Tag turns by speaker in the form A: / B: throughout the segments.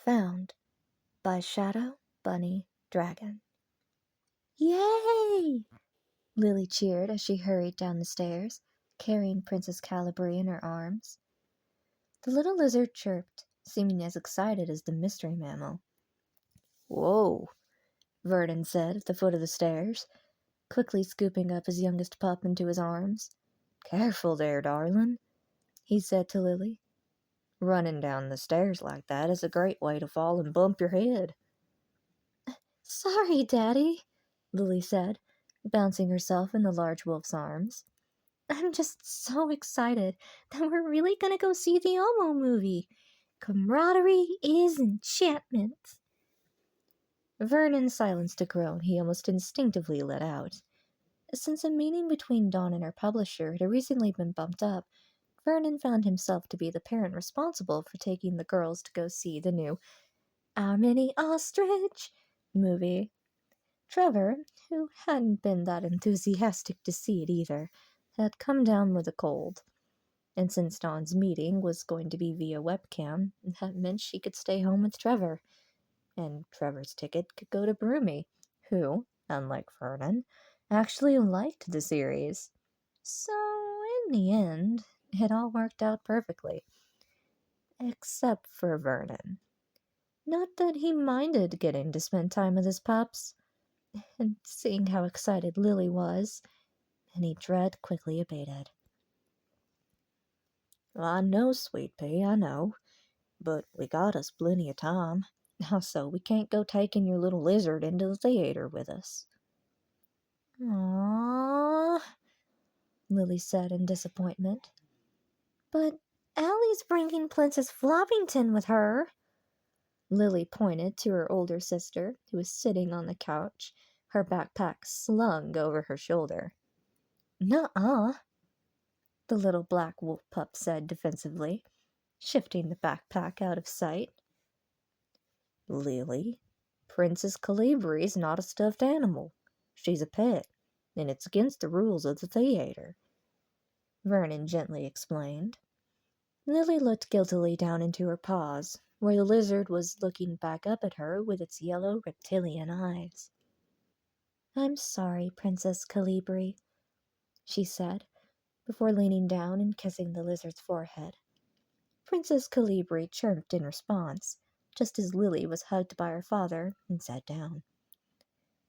A: Found by Shadow Bunny Dragon. Yay! Lily cheered as she hurried down the stairs, carrying Princess Calibri in her arms. The little lizard chirped, seeming as excited as the mystery mammal. Whoa, Vernon said at the foot of the stairs, quickly scooping up his youngest pup into his arms. Careful there, darling, he said to Lily. Running down the stairs like that is a great way to fall and bump your head. Sorry, Daddy, Lily said, bouncing herself in the large wolf's arms. I'm just so excited that we're really gonna go see the Elmo movie. Camaraderie is enchantment. Vernon silenced a groan he almost instinctively let out. Since a meeting between Dawn and her publisher had recently been bumped up, Vernon found himself to be the parent responsible for taking the girls to go see the new Our Mini Ostrich movie. Trevor, who hadn't been that enthusiastic to see it either, had come down with a cold. And since Dawn's meeting was going to be via webcam, that meant she could stay home with Trevor. And Trevor's ticket could go to Broomy, who, unlike Vernon, actually liked the series. So, in the end, it all worked out perfectly. Except for Vernon. Not that he minded getting to spend time with his pups, and seeing how excited Lily was, any dread quickly abated. I know, Sweet Pea, I know, but we got us plenty of time. Also, we can't go taking your little lizard into the theater with us. Aww, Lily said in disappointment. But Allie's bringing Princess Floppington with her. Lily pointed to her older sister, who was sitting on the couch, her backpack slung over her shoulder. Nuh-uh, the little black wolf pup said defensively, shifting the backpack out of sight. Lily, Princess Calibri's not a stuffed animal. She's a pet, and it's against the rules of the theater, Vernon gently explained. Lily looked guiltily down into her paws, where the lizard was looking back up at her with its yellow reptilian eyes. I'm sorry, Princess Calibri, she said, before leaning down and kissing the lizard's forehead. Princess Calibri chirped in response, just as Lily was hugged by her father and sat down.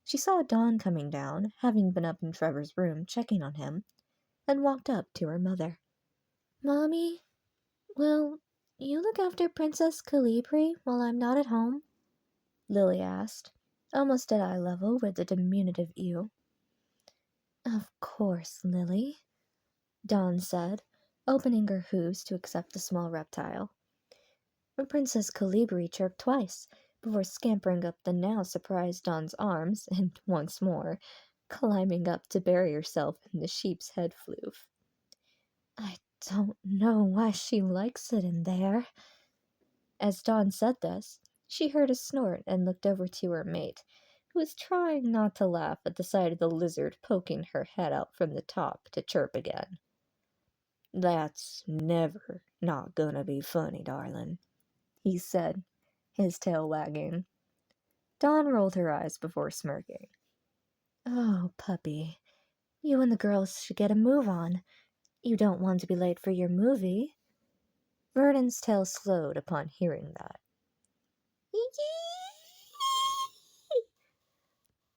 A: She saw Dawn coming down, having been up in Trevor's room checking on him, and walked up to her mother. Mommy, will you look after Princess Calibri while I'm not at home? Lily asked, almost at eye level with the diminutive ewe. Of course, Lily, Dawn said, opening her hooves to accept the small reptile. Princess Calibri chirped twice, before scampering up the now surprised Dawn's arms and, once more, climbing up to bury herself in the sheep's head floof. I don't know why she likes it in there. As Dawn said this, she heard a snort and looked over to her mate, who was trying not to laugh at the sight of the lizard poking her head out from the top to chirp again. That's never not gonna be funny, darling, he said, his tail wagging. Dawn rolled her eyes before smirking. Oh, puppy, you and the girls should get a move on. You don't want to be late for your movie. Vernon's tail slowed upon hearing that.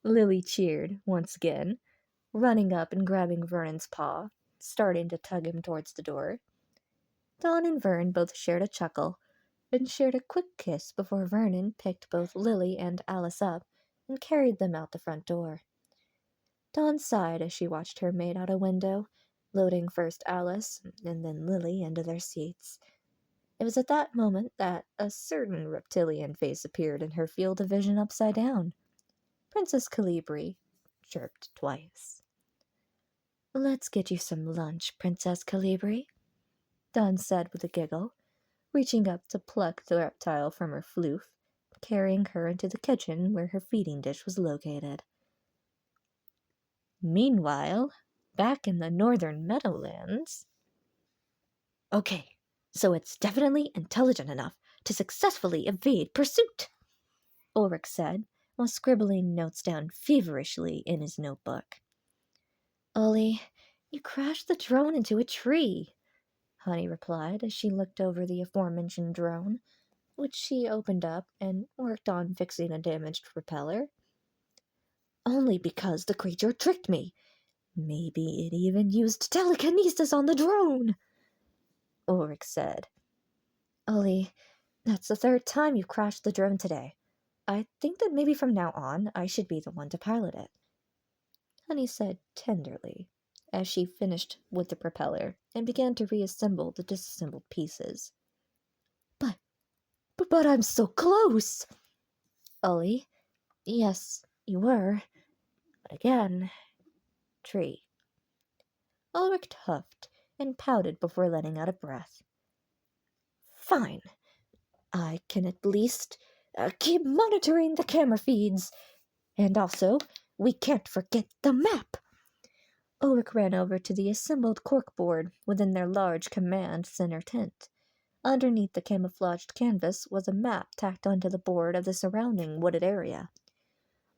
A: Lily cheered once again, running up and grabbing Vernon's paw, starting to tug him towards the door. Dawn and Vern both shared a chuckle, and shared a quick kiss before Vernon picked both Lily and Alice up and carried them out the front door. Dawn sighed as she watched her mate out a window, loading first Alice and then Lily into their seats. It was at that moment that a certain reptilian face appeared in her field of vision upside down. Princess Calibri chirped twice. Let's get you some lunch, Princess Calibri, Dawn said with a giggle, reaching up to pluck the reptile from her floof, carrying her into the kitchen where her feeding dish was located. Meanwhile, back in the northern meadowlands... Okay, so it's definitely intelligent enough to successfully evade pursuit, Ulrich said, while scribbling notes down feverishly in his notebook. Ollie, you crashed the drone into a tree, Honey replied as she looked over the aforementioned drone, which she opened up and worked on fixing a damaged propeller. Only because the creature tricked me. Maybe it even used telekinesis on the drone, Ulrich said. Ollie, that's the third time you've crashed the drone today. I think that maybe from now on I should be the one to pilot it, Honey said tenderly, as she finished with the propeller and began to reassemble the disassembled pieces. But I'm so close! Ollie, yes, you were. But again, tree. Ulrich huffed and pouted before letting out a breath. Fine. I can at least keep monitoring the camera feeds. And also, we can't forget the map. Ulrich ran over to the assembled corkboard within their large command center tent. Underneath the camouflaged canvas was a map tacked onto the board of the surrounding wooded area.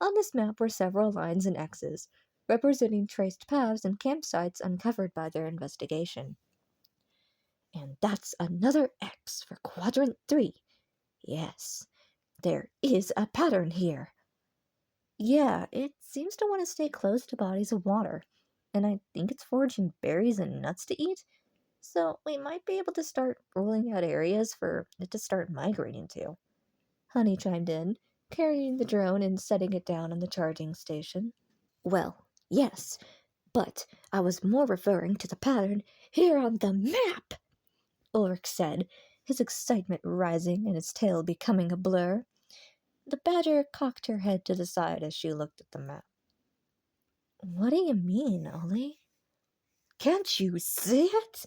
A: On this map were several lines and X's, representing traced paths and campsites uncovered by their investigation. And that's another X for Quadrant 3. Yes, there is a pattern here. Yeah, it seems to want to stay close to bodies of water, and I think it's foraging berries and nuts to eat, so we might be able to start ruling out areas for it to start migrating to. Honey chimed in, carrying the drone and setting it down on the charging station. Well, yes, but I was more referring to the pattern here on the map, Ulrich said, his excitement rising and his tail becoming a blur. The badger cocked her head to the side as she looked at the map. What do you mean, Ollie? Can't you see it?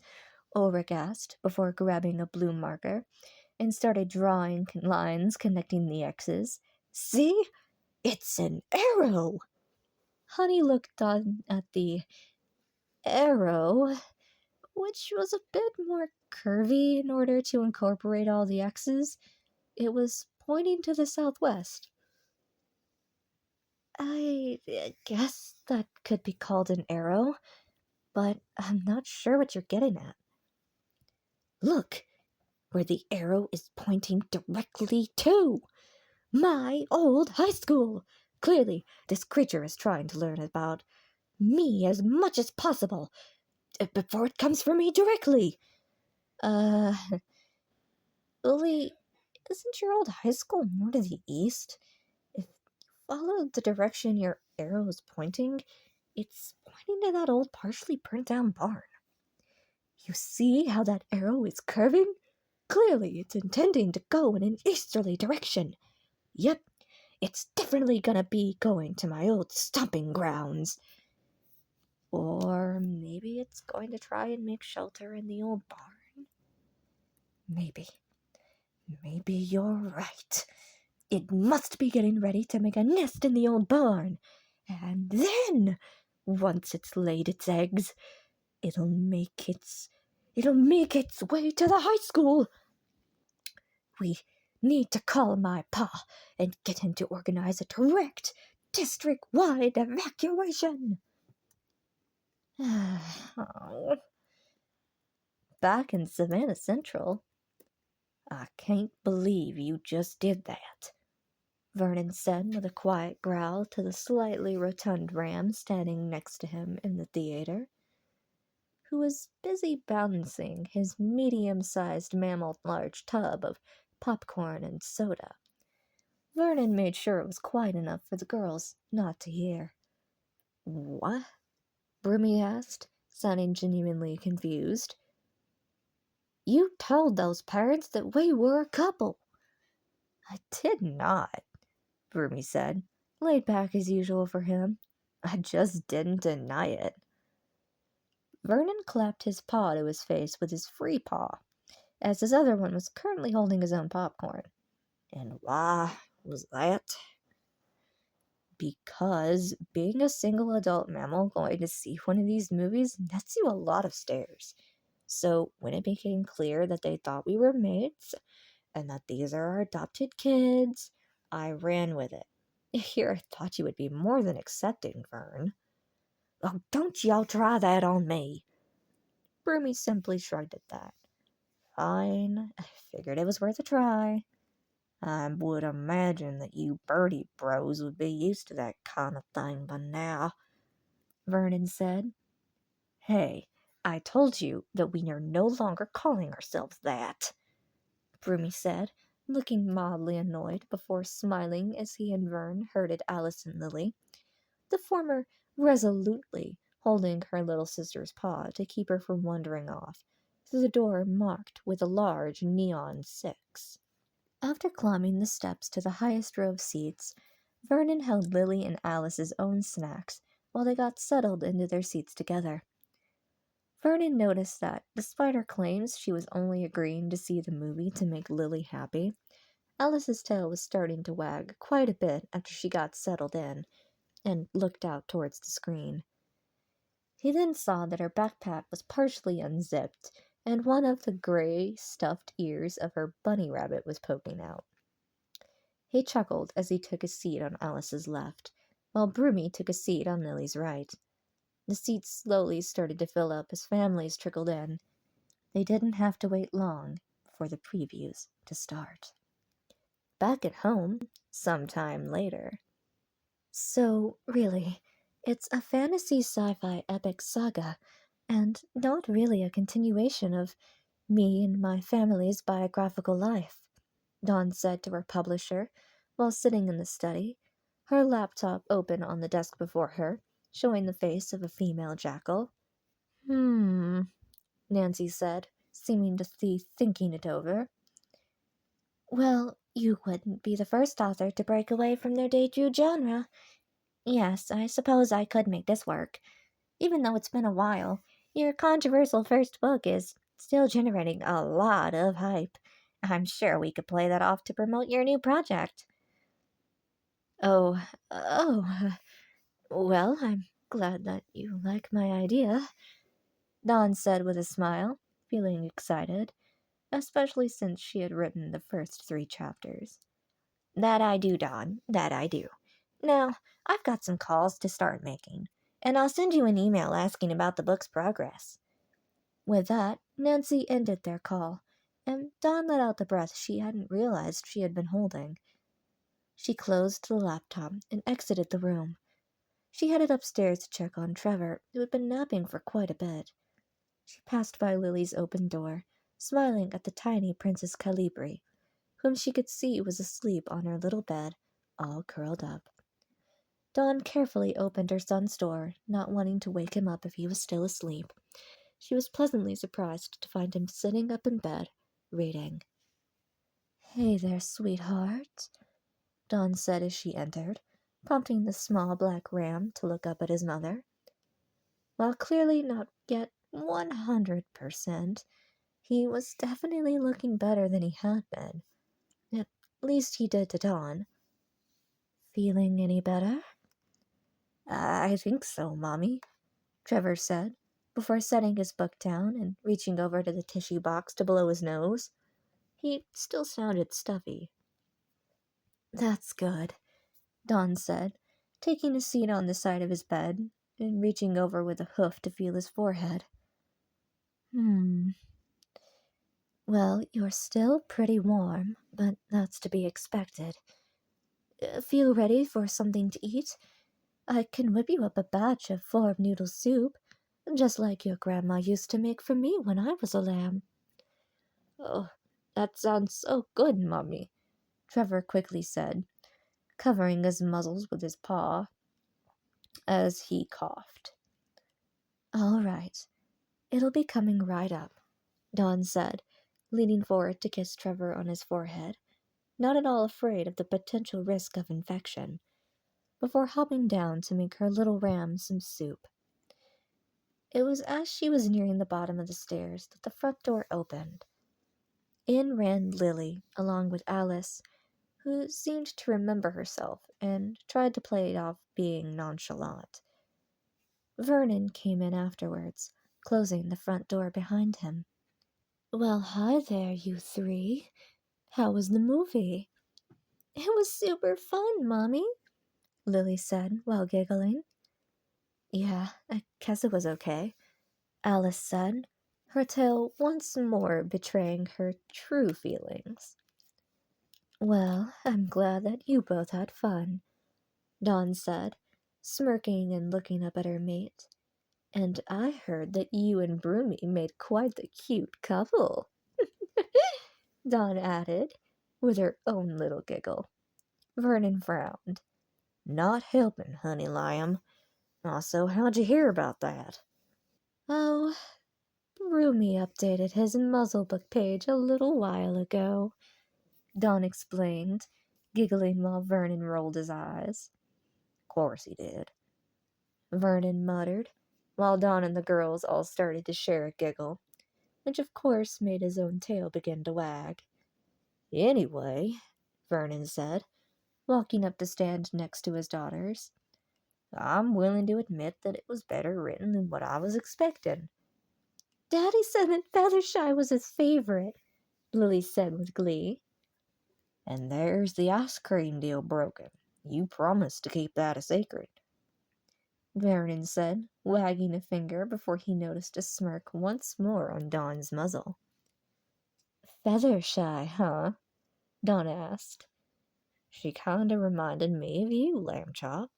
A: Ulrich asked, before grabbing a blue marker and started drawing lines connecting the X's. See? It's an arrow! Honey looked on at the arrow, which was a bit more curvy in order to incorporate all the X's. It was pointing to the southwest. I guess that could be called an arrow, but I'm not sure what you're getting at. Look, where the arrow is pointing directly to. My old high school! Clearly, this creature is trying to learn about me as much as possible before it comes for me directly. Lily, isn't your old high school more to the east? If you follow the direction your arrow is pointing, it's pointing to that old partially burnt down barn. You see how that arrow is curving? Clearly, it's intending to go in an easterly direction. Yep, it's definitely gonna be going to my old stomping grounds. Or maybe it's going to try and make shelter in the old barn? Maybe. Maybe you're right. It must be getting ready to make a nest in the old barn. And then, once it's laid its eggs, it'll make its way to the high school. We need to call my pa and get him to organize a direct, district-wide evacuation. Back in Savannah Central. I can't believe you just did that, Vernon said with a quiet growl to the slightly rotund ram standing next to him in the theater, who was busy balancing his medium-sized mammal-large tub of popcorn and soda. Vernon made sure it was quiet enough for the girls not to hear. What? Broomy asked, sounding genuinely confused. You told those parents that we were a couple. I did not, Broomy said, laid back as usual for him. I just didn't deny it. Vernon clapped his paw to his face with his free paw, as his other one was currently holding his own popcorn. And why was that? Because being a single adult mammal going to see one of these movies nets you a lot of stares. So when it became clear that they thought we were mates, and that these are our adopted kids. I ran with it. Here, I thought you would be more than accepting, Vern. Oh, don't y'all try that on me. Broomy simply shrugged at that. Fine, I figured it was worth a try. I would imagine that you birdie bros would be used to that kind of thing by now, Vernon said. Hey, I told you that we are no longer calling ourselves that, Broomy said, looking mildly annoyed before smiling as he and Vern herded Alice and Lily, the former resolutely holding her little sister's paw to keep her from wandering off through the door marked with a large neon 6. After climbing the steps to the highest row of seats, Vernon held Lily and Alice's own snacks while they got settled into their seats together. Vernon noticed that, despite her claims she was only agreeing to see the movie to make Lily happy, Alice's tail was starting to wag quite a bit after she got settled in and looked out towards the screen. He then saw that her backpack was partially unzipped, and one of the gray, stuffed ears of her bunny rabbit was poking out. He chuckled as he took a seat on Alice's left, while Broomy took a seat on Lily's right. The seats slowly started to fill up as families trickled in. They didn't have to wait long for the previews to start. Back at home, sometime later. So, really, it's a fantasy sci-fi epic saga, and not really a continuation of me and my family's biographical life, Dawn said to her publisher while sitting in the study, her laptop open on the desk before her, showing the face of a female jackal. Nancy said, seeming to be thinking it over. Well, you wouldn't be the first author to break away from their debut genre. Yes, I suppose I could make this work. Even though it's been a while, your controversial first book is still generating a lot of hype. I'm sure we could play that off to promote your new project. Oh, well, I'm glad that you like my idea, Dawn said with a smile, feeling excited, especially since she had written the first 3 chapters. That I do, Dawn, that I do. Now, I've got some calls to start making, and I'll send you an email asking about the book's progress. With that, Nancy ended their call, and Dawn let out the breath she hadn't realized she had been holding. She closed the laptop and exited the room. She headed upstairs to check on Trevor, who had been napping for quite a bit. She passed by Lily's open door, smiling at the tiny Princess Calibri, whom she could see was asleep on her little bed, all curled up. Dawn carefully opened her son's door, not wanting to wake him up if he was still asleep. She was pleasantly surprised to find him sitting up in bed, reading. Hey there, sweetheart, Dawn said as she entered, prompting the small black ram to look up at his mother. While clearly not yet 100%, he was definitely looking better than he had been. At least he did to Dawn. Feeling any better? I think so, Mommy, Trevor said, before setting his book down and reaching over to the tissue box to blow his nose. He still sounded stuffy. That's good, Dawn said, taking a seat on the side of his bed and reaching over with a hoof to feel his forehead. Well, you're still pretty warm, but that's to be expected. Feel ready for something to eat? I can whip you up a batch of 4 noodle soup, just like your grandma used to make for me when I was a lamb. Oh, that sounds so good, Mummy, Trevor quickly said, covering his muzzles with his paw as he coughed. All right, it'll be coming right up, Dawn said, leaning forward to kiss Trevor on his forehead, not at all afraid of the potential risk of infection, before hopping down to make her little ram some soup. It was as she was nearing the bottom of the stairs that the front door opened. In ran Lily, along with Alice, who seemed to remember herself and tried to play it off being nonchalant. Vernon came in afterwards, closing the front door behind him. Well, hi there, you 3, How was the movie? It was super fun, Mommy, Lily said while giggling. Yeah, I guess it was okay, Alice said, her tale once more betraying her true feelings. Well, I'm glad that you both had fun, Dawn said, smirking and looking up at her mate. And I heard that you and Broomy made quite the cute couple, Dawn added, with her own little giggle. Vernon frowned. Not helping, honey lamb. Also, how'd you hear about that? Oh, Broomy updated his muzzlebook page a little while ago, Dawn explained, giggling while Vernon rolled his eyes. Course he did, Vernon muttered, while Dawn and the girls all started to share a giggle, which of course made his own tail begin to wag. Anyway, Vernon said, walking up to stand next to his daughters, I'm willing to admit that it was better written than what I was expecting. Daddy said that Feathershy was his favorite, Lily said with glee. And there's the ice cream deal broken. You promised to keep that a secret, Vernon said, wagging a finger before he noticed a smirk once more on Dawn's muzzle. Feathershy, huh? Dawn asked. She kinda reminded me of you, Lamb Chop,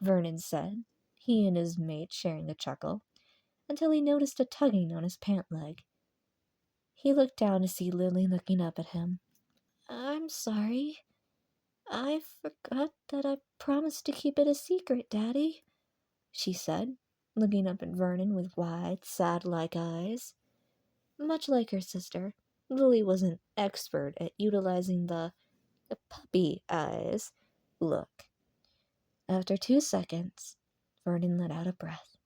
A: Vernon said, he and his mate sharing a chuckle, until he noticed a tugging on his pant leg. He looked down to see Lily looking up at him. I'm sorry. I forgot that I promised to keep it a secret, Daddy, she said, looking up at Vernon with wide, sad-like eyes. Much like her sister, Lily was an expert at utilizing the puppy eyes look. After 2 seconds, Vernon let out a breath.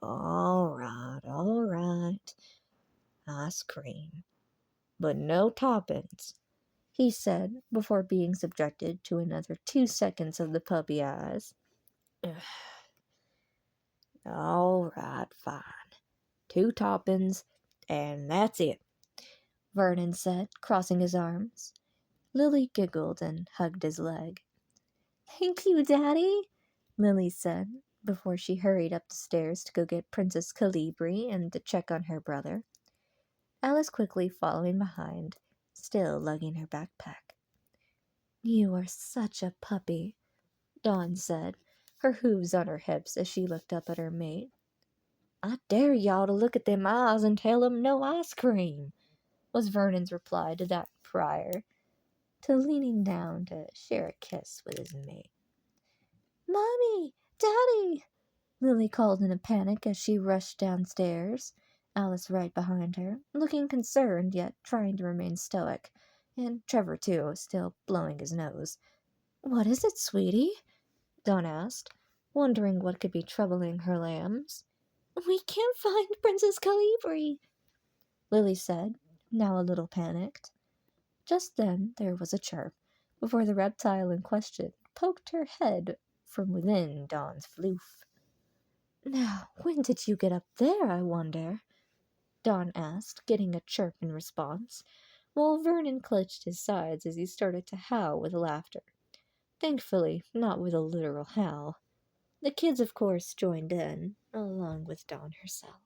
A: All right. Ice cream. But no toppings, he said, before being subjected to another 2 seconds of the puppy eyes. All right, fine. 2 toppings, and that's it, Vernon said, crossing his arms. Lily giggled and hugged his leg. Thank you, Daddy, Lily said, before she hurried up the stairs to go get Princess Calibri and to check on her brother, Alice quickly following behind, still lugging her backpack. You are such a puppy, Dawn said, her hooves on her hips as she looked up at her mate. I dare y'all to look at them eyes and tell 'em no ice cream, was Vernon's reply to that prior to leaning down to share a kiss with his mate. Mommy! Daddy! Lily called in a panic as she rushed downstairs, Alice right behind her, looking concerned yet trying to remain stoic, and Trevor, too, still blowing his nose. What is it, sweetie? Dawn asked, wondering what could be troubling her lambs. We can't find Princess Calibri, Lily said, now a little panicked. Just then there was a chirp, before the reptile in question poked her head from within Dawn's floof. Now, when did you get up there, I wonder? Dawn asked, getting a chirp in response, while Vernon clutched his sides as he started to howl with laughter. Thankfully, not with a literal howl. The kids, of course, joined in, along with Dawn herself.